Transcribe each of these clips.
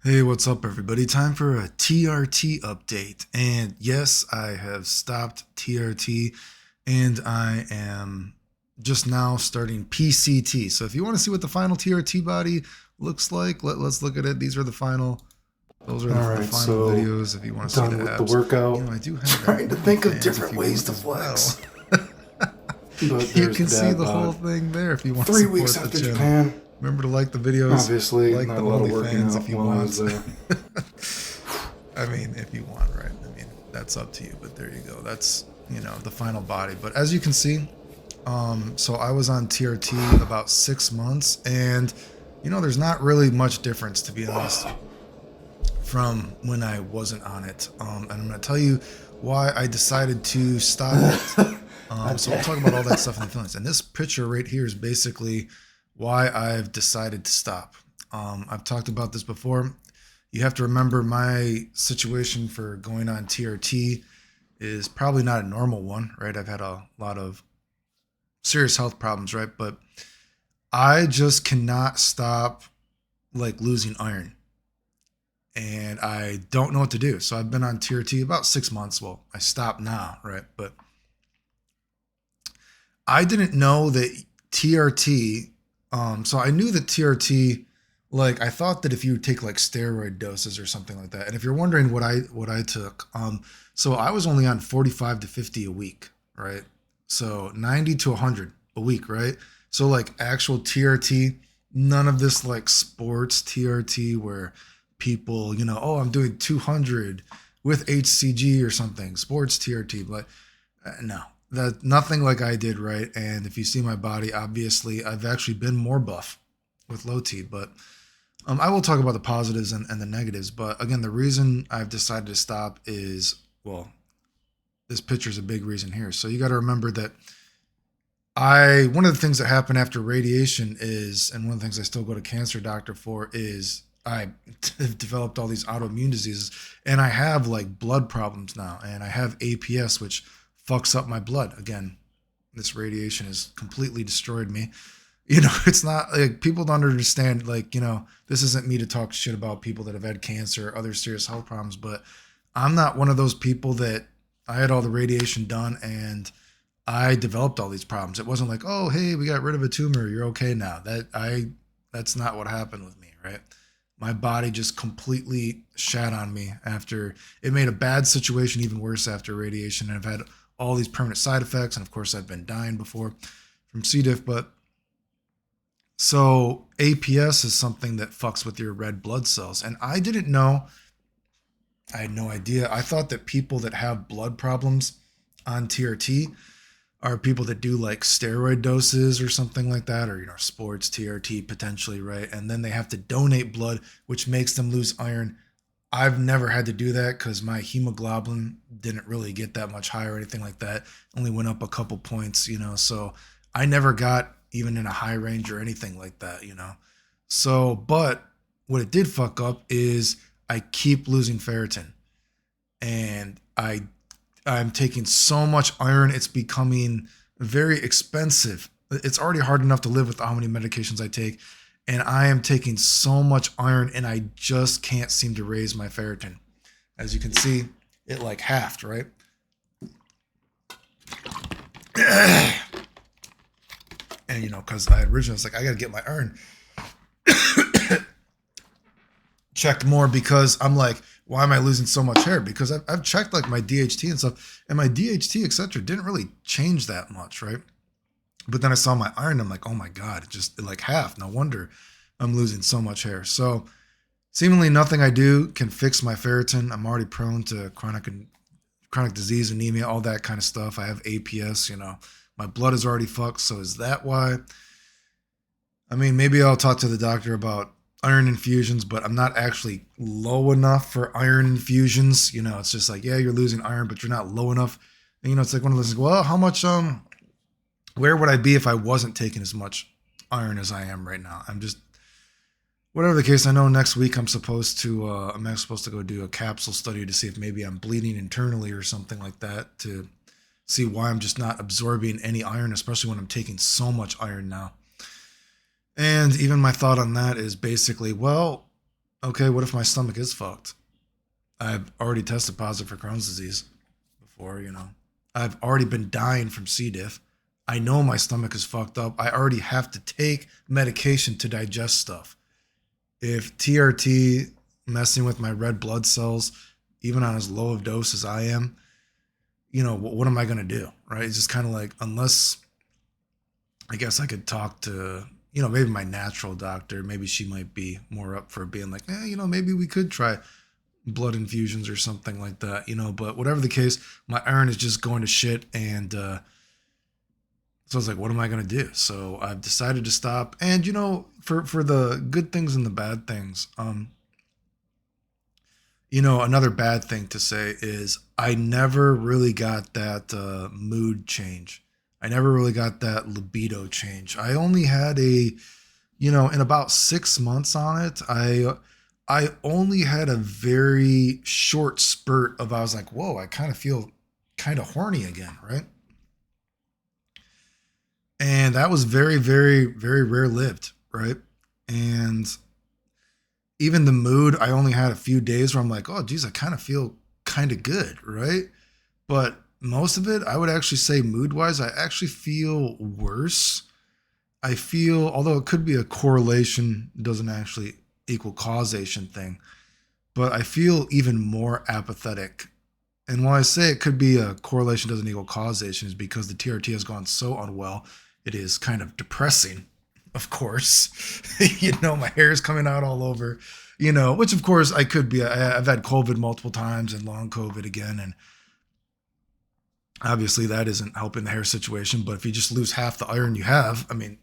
Hey, what's up, everybody? Time for a TRT update. And yes, I have stopped TRT and I am just now starting PCT. So if you want to see what the final TRT body looks like, let's look at it. These are the final, those are All the right, final so videos if you want to see the done with the abs. workout. I do have Trying to think of OnlyFans if different you ways want to as well. flex. But You there's can the see dad the whole bod. thing there if you want to 3 weeks support the after channel. Japan. Remember to like the videos, Obviously, like not the a lot of working OnlyFans if out you while I want. was there. I mean, if you want, right? I mean, that's up to you, but there you go. That's, the final body. But as you can see, so I was on TRT about 6 months, and, there's not really much difference, to be honest, from when I wasn't on it. And I'm going to tell you why I decided to stop it. So I'll talk about all that stuff in the feelings. And this picture right here is basically why I've decided to stop. I've talked about this before. You have to remember my situation for going on TRT is probably not a normal one, right? I've had a lot of serious health problems, right? But I just cannot stop like losing iron. And I don't know what to do. So I've been on TRT about 6 months. Well, I stopped now, right? But I didn't know that TRT. So I knew that TRT, like I thought that if you take like steroid doses or something like that, and if you're wondering what I took, so I was only on 45 to 50 a week, right? So 90 to 100 a week, right? So like actual TRT, none of this like sports TRT where people, oh, I'm doing 200 with HCG or something, sports TRT, but no, that nothing like I did, right? And if you see my body, obviously I've actually been more buff with low T, but I will talk about the positives and the negatives. But again, the reason I've decided to stop is, well, this picture is a big reason here. So you got to remember that one of the things that happened after radiation is, and one of the things I still go to cancer doctor for is I developed all these autoimmune diseases, and I have like blood problems now, and I have APS, which fucks up my blood. Again, this radiation has completely destroyed me. It's not like people don't understand, like, this isn't me to talk shit about people that have had cancer or other serious health problems, but I'm not one of those people that I had all the radiation done and I developed all these problems. It wasn't like, oh, hey, we got rid of a tumor, you're okay now. That's not what happened with me, right? My body just completely shat on me after it made a bad situation even worse after radiation. And I've had all these permanent side effects. And of course, I've been dying before from C. diff. But so APS is something that fucks with your red blood cells. And I didn't know. I had no idea. I thought that people that have blood problems on TRT are people that do like steroid doses or something like that, or sports TRT potentially, right? And then they have to donate blood, which makes them lose iron. I've never had to do that because my hemoglobin didn't really get that much higher or anything like that. Only went up a couple points, so I never got even in a high range or anything like that. So, but what it did fuck up is I keep losing ferritin, and I'm taking so much iron, it's becoming very expensive. It's already hard enough to live with how many medications I take, and I am taking so much iron, and I just can't seem to raise my ferritin. As you can see, it like halved, right? And because I originally was like, I gotta get my iron checked more, because I'm like, why am I losing so much hair? Because I've checked like my DHT and stuff, and my DHT, etc., didn't really change that much, right? But then I saw my iron, I'm like, oh my God, it like half. No wonder I'm losing so much hair. So seemingly nothing I do can fix my ferritin. I'm already prone to chronic disease, anemia, all that kind of stuff. I have APS, my blood is already fucked. So is that why? I mean, maybe I'll talk to the doctor about iron infusions, but I'm not actually low enough for iron infusions. It's just like, yeah, you're losing iron, but you're not low enough. And, it's like one of those, well, how much, where would I be if I wasn't taking as much iron as I am right now? I'm just, whatever the case, I know next week I'm supposed to go do a capsule study to see if maybe I'm bleeding internally or something like that, to see why I'm just not absorbing any iron, especially when I'm taking so much iron now. And even my thought on that is basically, well, Okay, what if my stomach is fucked? I've already tested positive for Crohn's disease before, you know. I've already been dying from C. diff. I know my stomach is fucked up. I already have to take medication to digest stuff. If TRT messing with my red blood cells, even on as low of dose as I am, you know, what am I going to do? Right? It's just kind of like, unless I guess I could talk to, you know, maybe my natural doctor, maybe she might be more up for being like, you know, maybe we could try blood infusions or something like that, you know, but whatever the case, my iron is just going to shit. And so I was like, what am I going to do? So I've decided to stop. And, you know, for the good things and the bad things, you know, another bad thing to say is I never really got that mood change. I never really got that libido change. I only had you know, in about 6 months on it, I only had a very short spurt of I was like, whoa, I kind of feel kind of horny again, right? And that was very, very, very rare lived, right? And even the mood, I only had a few days where I'm like, oh, geez, I kind of feel kind of good, right? But most of it, I would actually say mood wise, I actually feel worse. I feel, although it could be a correlation, doesn't actually equal causation thing, but I feel even more apathetic. And when I say it could be a correlation doesn't equal causation, is because the TRT has gone so unwell. It is kind of depressing, of course. You know, my hair is coming out all over, you know, which of course I could be. I've had COVID multiple times and long COVID again. And obviously that isn't helping the hair situation. But if you just lose half the iron you have, I mean,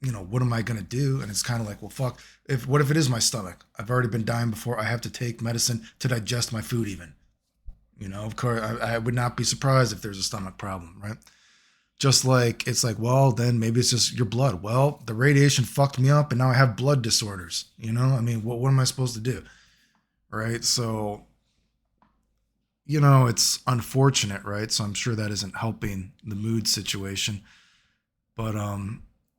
you know, what am I going to do? And it's kind of like, well, fuck, what if it is my stomach? I've already been dying before. I have to take medicine to digest my food even. You know, of course, I would not be surprised if there's a stomach problem, right? Just like, it's like, well, then maybe it's just your blood. Well, the radiation fucked me up and now I have blood disorders. You know, I mean, what am I supposed to do? Right? So, you know, it's unfortunate, right? So I'm sure that isn't helping the mood situation. But,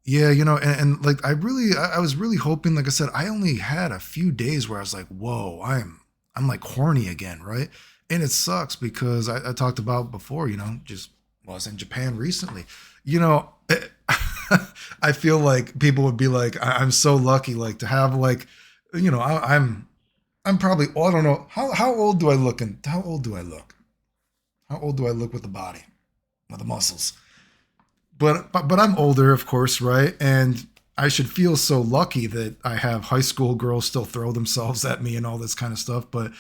yeah, you know, and like, I was really hoping, like I said, I only had a few days where I was like, whoa, I'm like horny again, right? And it sucks because I talked about before, you know, just was in Japan recently. You know, I feel like people would be like, I'm so lucky, like to have like, you know, I'm probably, oh, I don't know, how old do I look and how old do I look? How old do I look with the body, with the muscles? But I'm older, of course, right? And I should feel so lucky that I have high school girls still throw themselves at me and all this kind of stuff. But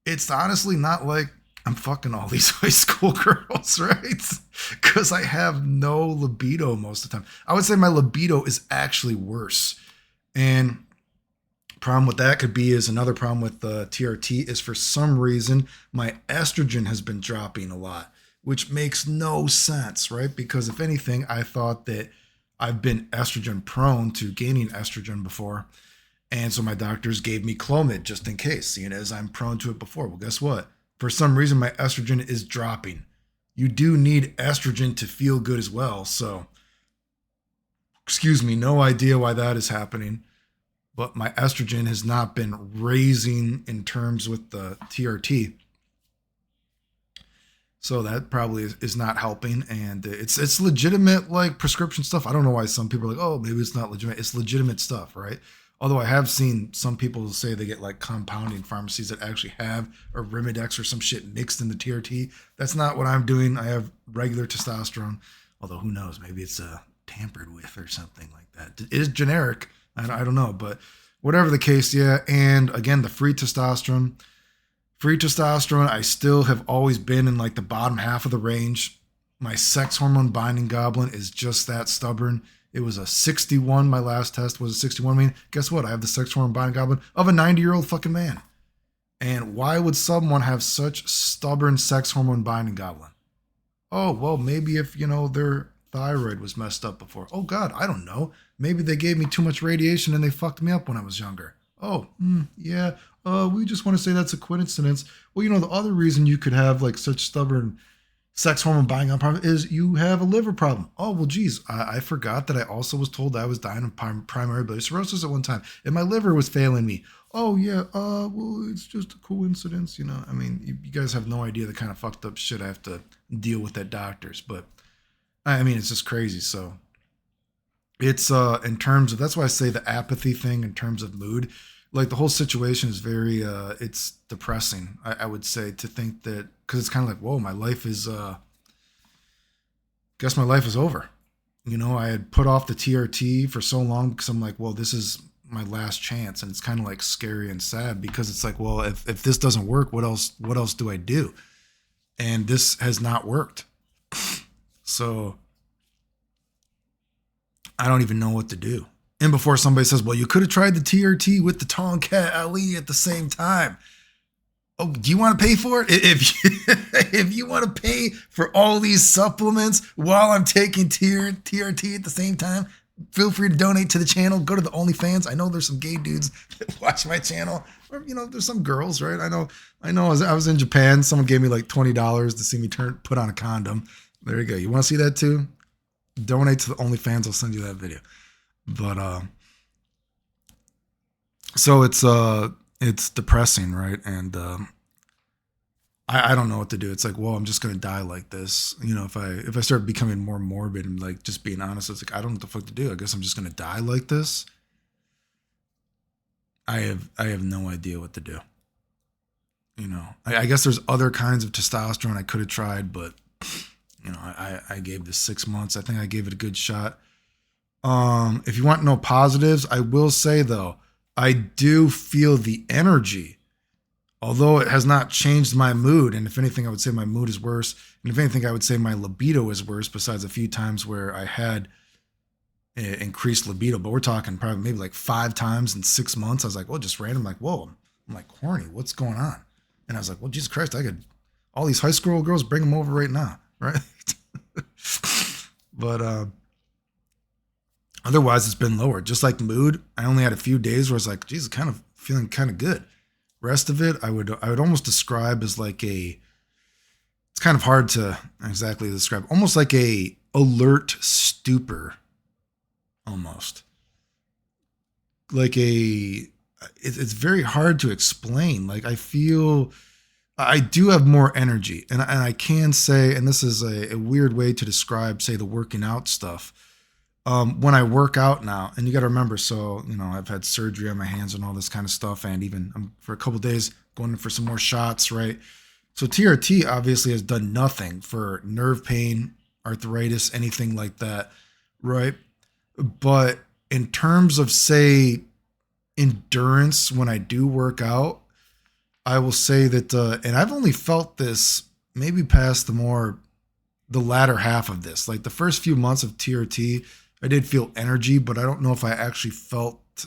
it's honestly not like I'm fucking all these high school girls, right? Because I have no libido most of the time. I would say my libido is actually worse. And problem with that could be is another problem with the TRT is for some reason my estrogen has been dropping a lot, which makes no sense, right? Because if anything, I thought that I've been estrogen prone to gaining estrogen before. And so my doctors gave me Clomid just in case, seeing as I'm prone to it before. Well, guess what? For some reason, my estrogen is dropping. You do need estrogen to feel good as well. So, excuse me, no idea why that is happening. But my estrogen has not been raising in terms with the TRT. So that probably is not helping. And it's legitimate, like prescription stuff. I don't know why some people are like, oh, maybe it's not legitimate. It's legitimate stuff, right? Although I have seen some people say they get like compounding pharmacies that actually have a Rimidex or some shit mixed in the TRT. That's not what I'm doing. I have regular testosterone. Although who knows, maybe it's tampered with or something like that. It is generic. I don't know, but whatever the case, yeah. And again, the free testosterone, I still have always been in like the bottom half of the range. My sex hormone binding globulin is just that stubborn. It was a 61. My last test was a 61. I mean, guess what? I have the sex hormone binding globulin of a 90-year-old fucking man. And why would someone have such stubborn sex hormone binding globulin? Oh, well, maybe if, you know, their thyroid was messed up before. Oh, God, I don't know. Maybe they gave me too much radiation and they fucked me up when I was younger. Oh, yeah. We just want to say that's a coincidence. Well, you know, the other reason you could have like such stubborn sex hormone buying out problem is you have a liver problem. Oh, well, geez, I forgot that I also was told I was dying of primary biliary cirrhosis at one time and my liver was failing me. Oh, yeah, well, it's just a coincidence, you know. I mean, you guys have no idea the kind of fucked up shit I have to deal with at doctors, but I mean, it's just crazy. So it's in terms of, that's why I say the apathy thing in terms of mood, like the whole situation is very it's depressing. I would say, to think that, because it's kind of like, whoa, my life is guess my life is over. You know, I had put off the TRT for so long because I'm like, well, this is my last chance, and it's kind of like scary and sad because it's like, well, if this doesn't work, what else do I do? And this has not worked. So I don't even know what to do. And before somebody says, well, you could have tried the TRT with the Tonkat Ali at the same time. Oh, do you want to pay for it? If you want to pay for all these supplements while I'm taking TRT at the same time, feel free to donate to the channel. Go to the OnlyFans. I know there's some gay dudes that watch my channel. Or, you know, there's some girls, right? I know. I was in Japan. Someone gave me like $20 to see me put on a condom. There you go. You want to see that too? Donate to the OnlyFans. I'll send you that video. But so it's depressing, right? And I don't know what to do. It's like, well, I'm just gonna die like this. You know, if I start becoming more morbid and like just being honest, it's like I don't know what the fuck to do. I guess I'm just gonna die like this. I have no idea what to do. You know, I guess there's other kinds of testosterone I could have tried, but you know, I gave this 6 months. I think I gave it a good shot. If you want no positives, I will say though, I do feel the energy, although it has not changed my mood. And if anything, I would say my mood is worse. And if anything, I would say my libido is worse, besides a few times where I had increased libido. But we're talking probably maybe like 5 times in 6 months. I was like, well, just random, like, whoa, I'm like horny. What's going on? And I was like, well, Jesus Christ, I could, all these high school girls, bring them over right now. Right. But, otherwise, it's been lower. Just like mood, I only had a few days where I was like, geez, kind of feeling kind of good. Rest of it, I would almost describe as like it's kind of hard to exactly describe. Almost like a alert stupor, almost. Like it's very hard to explain. Like I feel I do have more energy, and I can say, and this is a weird way to describe, say, the working out stuff. When I work out now, and you got to remember, so, you know, I've had surgery on my hands and all this kind of stuff. And even for a couple of days going in for some more shots, right? So TRT obviously has done nothing for nerve pain, arthritis, anything like that. Right. But in terms of, say, endurance, when I do work out, I will say that, and I've only felt this maybe past the latter half of this, like the first few months of TRT, I did feel energy, but I don't know if I actually felt,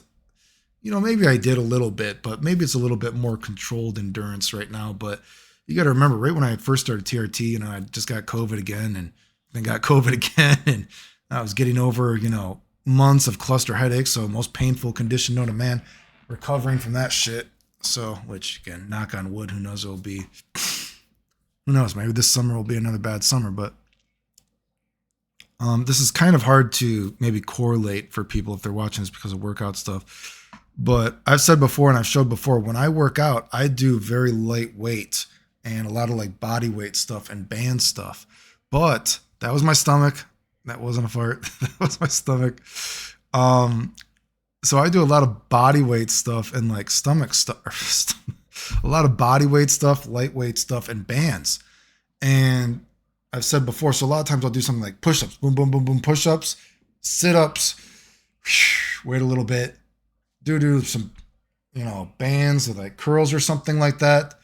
you know, maybe I did a little bit, but maybe it's a little bit more controlled endurance right now. But you got to remember, right when I first started TRT, you know, I just got COVID again and then got COVID again. And I was getting over, you know, months of cluster headaches. So most painful condition known to man, recovering from that shit. So, which again, knock on wood, who knows, it'll be, who knows, maybe this summer will be another bad summer, but this is kind of hard to maybe correlate for people if they're watching this because of workout stuff. But I've said before, and I've showed before, when I work out, I do very lightweight and a lot of like body weight stuff and band stuff. But that was my stomach. That wasn't a fart. That was my stomach. So I do a lot of body weight stuff and like stomach stuff, a lot of body weight stuff, lightweight stuff, and bands. And I've said before, so a lot of times I'll do something like push-ups, boom, boom, boom, boom, push-ups, sit-ups, wait a little bit, do some, you know, bands or like curls or something like that, a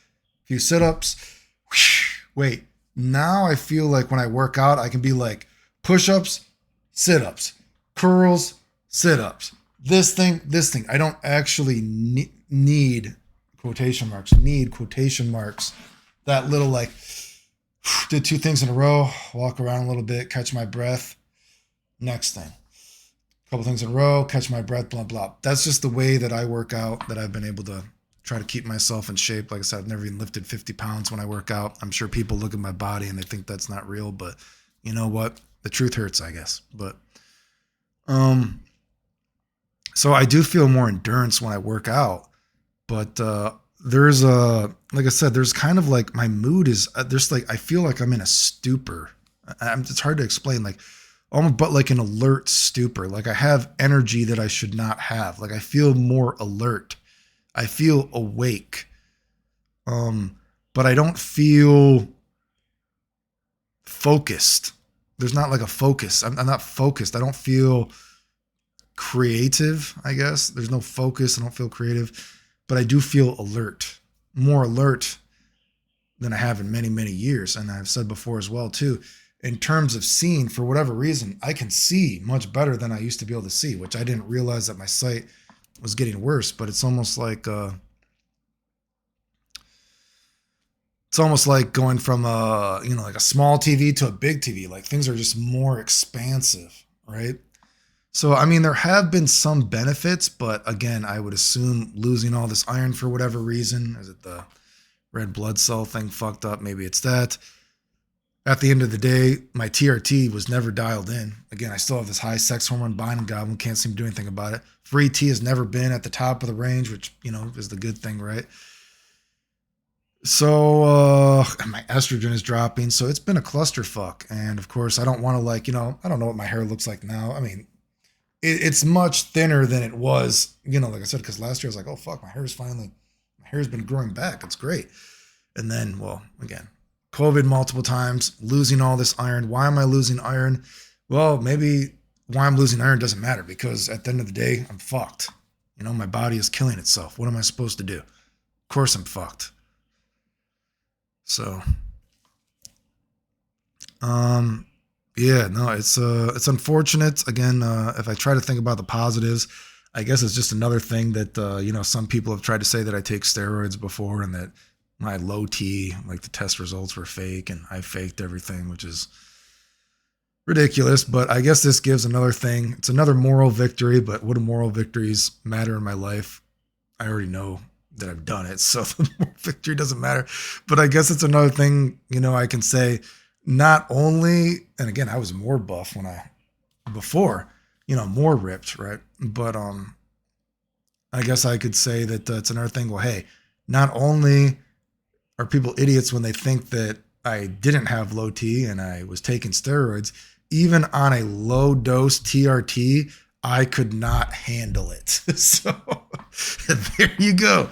few sit-ups, wait. Now I feel like when I work out, I can be like push-ups, sit-ups, curls, sit-ups, this thing. I don't actually need quotation marks, that little like, did 2 things in a row, walk around a little bit, catch my breath. Next thing, a couple things in a row, catch my breath, blah, blah. That's just the way that I work out, that I've been able to try to keep myself in shape. Like I said, I've never even lifted 50 pounds when I work out. I'm sure people look at my body and they think that's not real, but you know what? The truth hurts, I guess. But so I do feel more endurance when I work out, but there's like I said, there's kind of like my mood is there's like I feel like I'm in a stupor. It's hard to explain, like almost, but like an alert stupor. Like I have energy that I should not have. Like I feel more alert. I feel awake. But I don't feel focused. There's not like a focus. I'm not focused. I don't feel creative, I guess. There's no focus. I don't feel creative, but I do feel alert, more alert than I have in many, many years. And I've said before as well, too, in terms of seeing, for whatever reason, I can see much better than I used to be able to see, which I didn't realize that my sight was getting worse. But it's almost like going from like a small TV to a big TV. Like things are just more expansive, right? So, I mean, there have been some benefits, but again, I would assume losing all this iron for whatever reason. Is it the red blood cell thing fucked up? Maybe it's that. At the end of the day, my TRT was never dialed in. Again, I still have this high sex hormone binding goblin, can't seem to do anything about it. Free T has never been at the top of the range, which, is the good thing, right? So, my estrogen is dropping, so it's been a clusterfuck. And of course, I don't want to I don't know what my hair looks like now. I mean, it's much thinner than it was, like I said, because last year I was like, oh fuck, my hair's been growing back. It's great. And then, well, again, COVID multiple times, losing all this iron. Why am I losing iron? Well, maybe why I'm losing iron doesn't matter, because at the end of the day, I'm fucked. My body is killing itself. What am I supposed to do? Of course I'm fucked. So, yeah, no, it's unfortunate. Again, if I try to think about the positives, I guess it's just another thing that, some people have tried to say that I take steroids before and that my low T, like the test results were fake and I faked everything, which is ridiculous. But I guess this gives another thing. It's another moral victory, but what do moral victories matter in my life? I already know that I've done it, so the moral victory doesn't matter. But I guess it's another thing, I can say. Not only, and again, I was more buff before, more ripped, right? But I guess I could say that it's another thing. Well, hey, not only are people idiots when they think that I didn't have low T and I was taking steroids, even on a low dose TRT, I could not handle it. So there you go.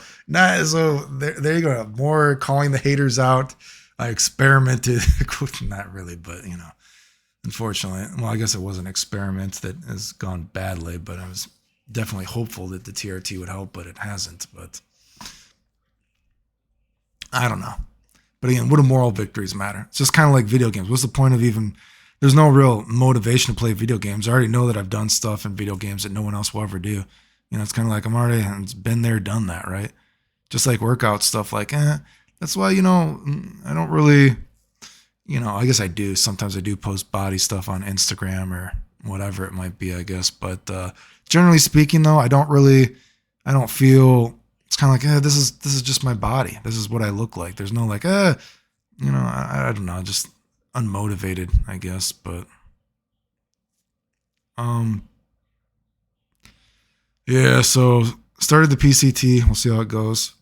So there you go. More calling the haters out. I experimented, not really, but unfortunately, well, I guess it was an experiment that has gone badly, but I was definitely hopeful that the TRT would help, but it hasn't. But I don't know. But again, what do moral victories matter? It's just kind of like video games. What's the point of there's no real motivation to play video games. I already know that I've done stuff in video games that no one else will ever do. It's kind of like it's been there, done that, right? Just like workout stuff, like, that's why, I don't really, I guess I do. Sometimes I do post body stuff on Instagram or whatever it might be, I guess. But generally speaking, though, I don't feel, it's kind of like, this is just my body. This is what I look like. There's no like, I don't know, just unmotivated, I guess. But, yeah, so started the PCT. We'll see how it goes.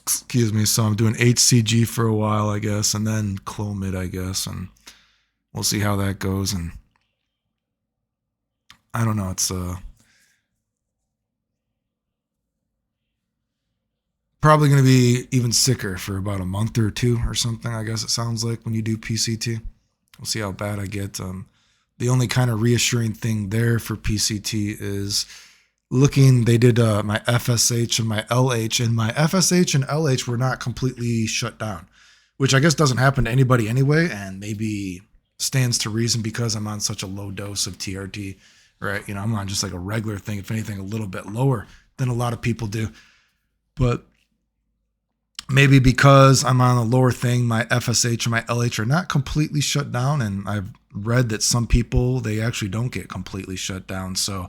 Excuse me. So I'm doing HCG for a while, I guess, and then Clomid, I guess, and we'll see how that goes. And I don't know. It's probably going to be even sicker for about a month or two or something, I guess it sounds like, when you do PCT. We'll see how bad I get. The only kind of reassuring thing there for PCT is they did my FSH and my LH, and my FSH and LH were not completely shut down, which I guess doesn't happen to anybody anyway, and maybe stands to reason because I'm on such a low dose of TRT, right? I'm on just like a regular thing, if anything, a little bit lower than a lot of people do. But maybe because I'm on a lower thing, my FSH and my LH are not completely shut down, and I've read that some people, they actually don't get completely shut down. So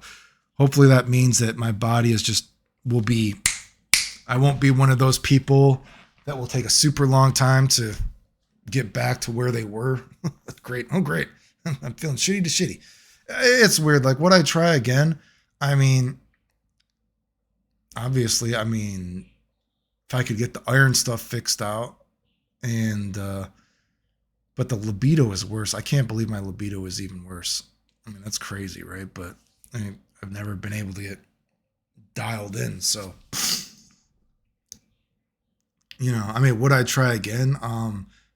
hopefully that means that my body will be I won't be one of those people that will take a super long time to get back to where they were. Great. Oh, great. I'm feeling shitty to shitty. It's weird. Like, would I try again? I mean, obviously, I mean, if I could get the iron stuff fixed out and, but the libido is worse. I can't believe my libido is even worse. I mean, that's crazy, right? But I mean, I've never been able to get dialed in. So, you know, I mean, would I try again?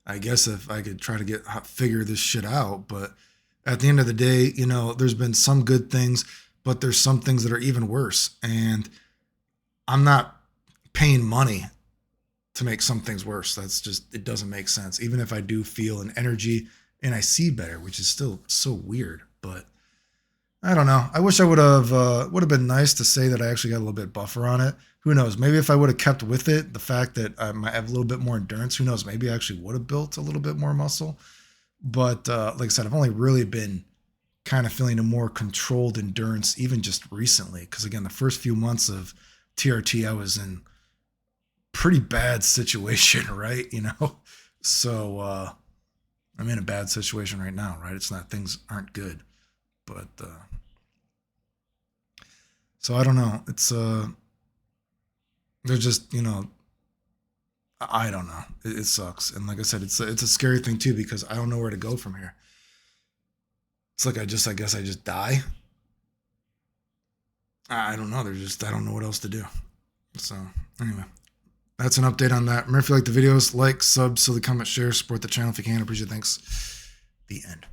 I guess if I could try to figure this shit out, but at the end of the day, you know, there's been some good things, but there's some things that are even worse. And I'm not paying money to make some things worse. That's just, it doesn't make sense. Even if I do feel an energy and I see better, which is still so weird, but I don't know. I wish I would have been nice to say that I actually got a little bit buffer on it. Who knows? Maybe if I would have kept with it, the fact that I might have a little bit more endurance, who knows? Maybe I actually would have built a little bit more muscle. But like I said, I've only really been kind of feeling a more controlled endurance even just recently. Because again, the first few months of TRT, I was in pretty bad situation, right? You know, so I'm in a bad situation right now, right? It's not, things aren't good, but so I don't know. It's they're just, you know, I don't know. It sucks, and like I said, it's a scary thing too because I don't know where to go from here. It's like I guess I just die. I don't know. There's just, I don't know what else to do. So anyway, that's an update on that. Remember, if you like the videos, like, sub, silly, comment, share, support the channel if you can. I appreciate it. Thanks. The end.